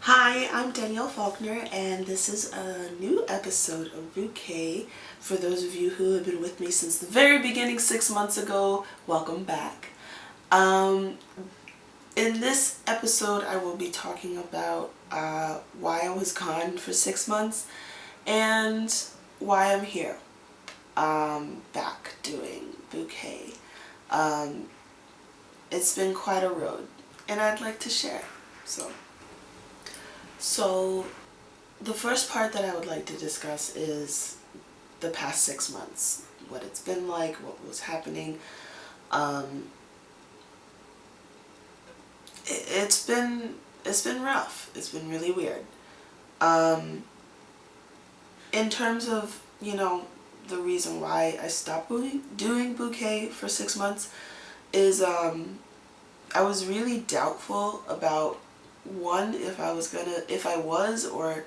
Hi, I'm Danielle Faulkner, and this is a new episode of Bouquet. For those of you who have been with me since the very beginning 6 months ago, welcome back. Um, in this episode, I will be talking about why I was gone for 6 months and why I'm here, back doing Bouquet. Um, it's been quite a road, and I'd like to share. So the first part that I would like to discuss is the past 6 months, what it's been like, what was happening. It's been rough. It's been really weird. In terms of the reason why I stopped doing Bouquet for 6 months is I was really doubtful about one, if I was or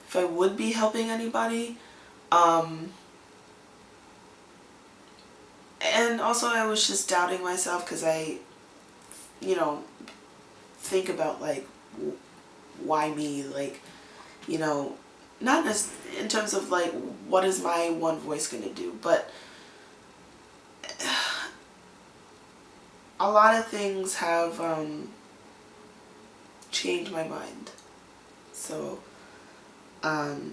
if I would be helping anybody. And also I was just doubting myself because I, think about like, why me? Like, not as in terms of like, what is my one voice gonna do? But a lot of things have changed my mind. So, I'll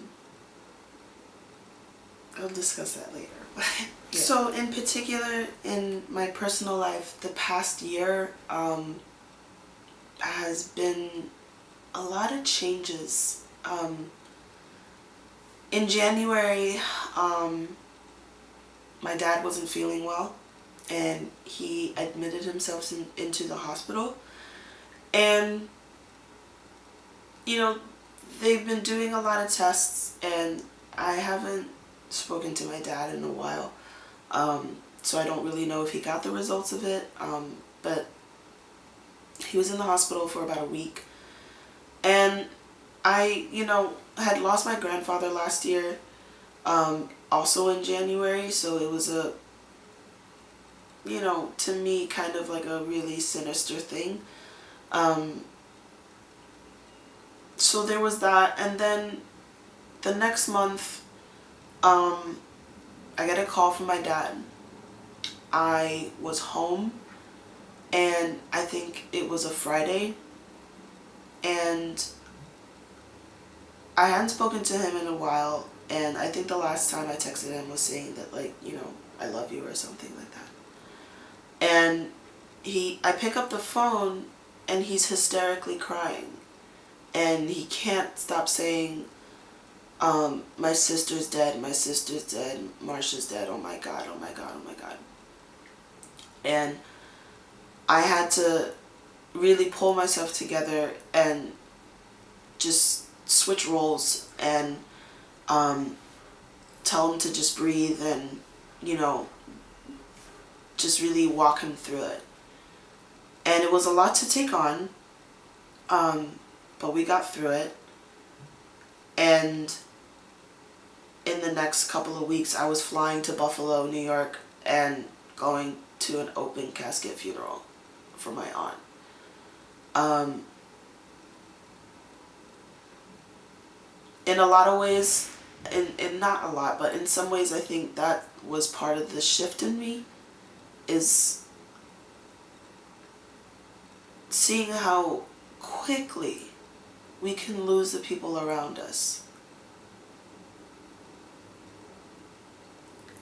discuss that later. Yeah. So in particular, in my personal life, the past year has been a lot of changes. In January, my dad wasn't feeling well, and he admitted himself into the hospital. And, they've been doing a lot of tests, and I haven't spoken to my dad in a while. So I don't really know if he got the results of it. But he was in the hospital for about a week. And I, had lost my grandfather last year, also in January. So it was to me, kind of like a really sinister thing. So there was that. And then the next month, I got a call from my dad. I was home, and I think it was a Friday, and I hadn't spoken to him in a while, and I think the last time I texted him was saying that, like, I love you or something like that. And I pick up the phone, and he's hysterically crying, and he can't stop saying, my sister's dead, Marsha's dead, oh my god, oh my god, oh my god. And I had to really pull myself together and just switch roles and tell him to just breathe and, just really walk him through it. And it was a lot to take on, but we got through it. And in the next couple of weeks, I was flying to Buffalo, New York, and going to an open casket funeral for my aunt. In a lot of ways, in not a lot, but in some ways, I think that was part of the shift in me, is seeing how quickly we can lose the people around us.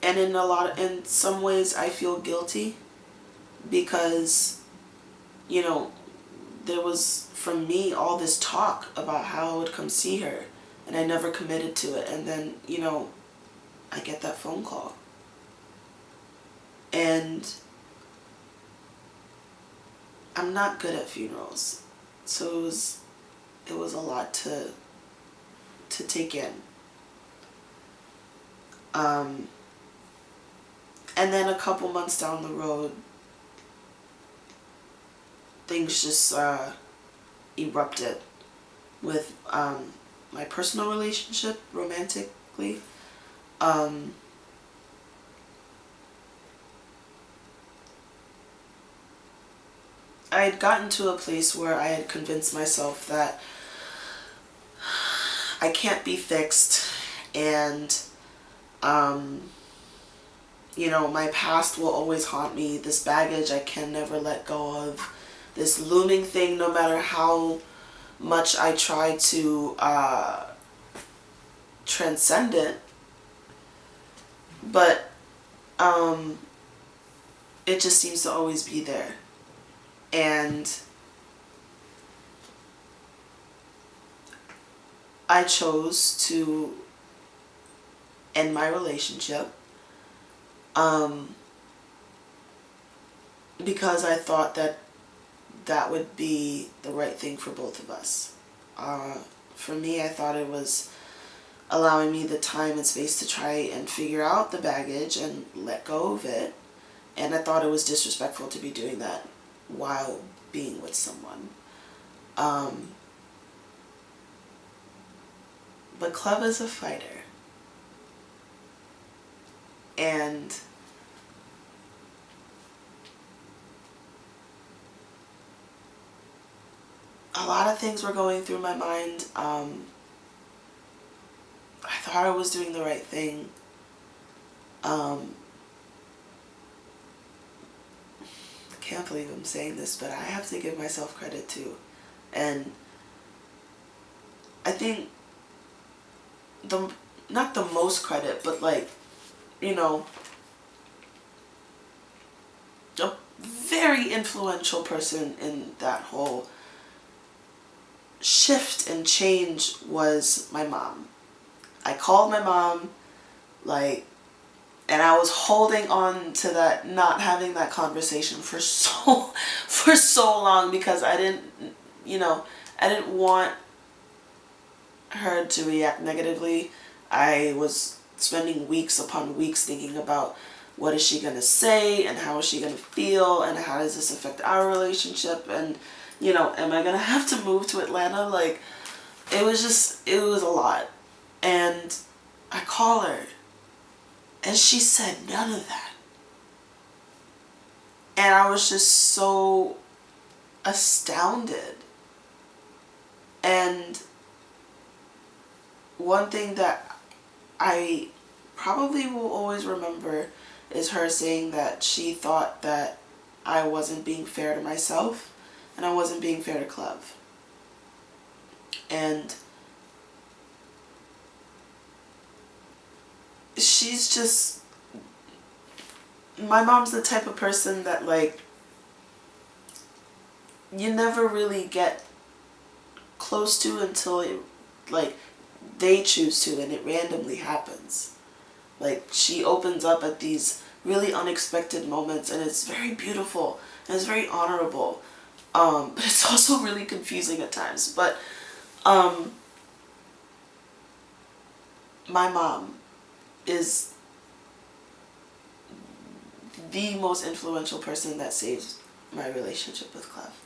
And in some ways, I feel guilty because, there was, from me, all this talk about how I would come see her, and I never committed to it. And then, I get that phone call. And I'm not good at funerals, so it was a lot to take in. And then a couple months down the road, things just erupted with my personal relationship, romantically. I had gotten to a place where I had convinced myself that I can't be fixed, and you know, my past will always haunt me. This baggage I can never let go of. This looming thing, no matter how much I try to transcend it, but it just seems to always be there. And I chose to end my relationship because I thought that that would be the right thing for both of us. For me, I thought it was allowing me the time and space to try and figure out the baggage and let go of it. And I thought it was disrespectful to be doing that while being with someone. But Cleve is a fighter. And a lot of things were going through my mind. I thought I was doing the right thing. I can't believe I'm saying this, but I have to give myself credit too. And I think not the most credit, but like, you know, a very influential person in that whole shift and change was my mom. I called my mom, like, and I was holding on to that, not having that conversation for so long, because I didn't want her to react negatively. I was spending weeks upon weeks thinking about what is she going to say and how is she going to feel and how does this affect our relationship, and you know, am I going to have to move to Atlanta? Like, it was a lot. And I called her and she said none of that. And I was just so astounded. And one thing that I probably will always remember is her saying that she thought that I wasn't being fair to myself and I wasn't being fair to Cleve. And she's just, my mom's the type of person that, like, you never really get close to until it, like, they choose to, and it randomly happens. Like, she opens up at these really unexpected moments, and it's very beautiful and it's very honorable. But it's also really confusing at times. But my mom is the most influential person that saved my relationship with Cleve.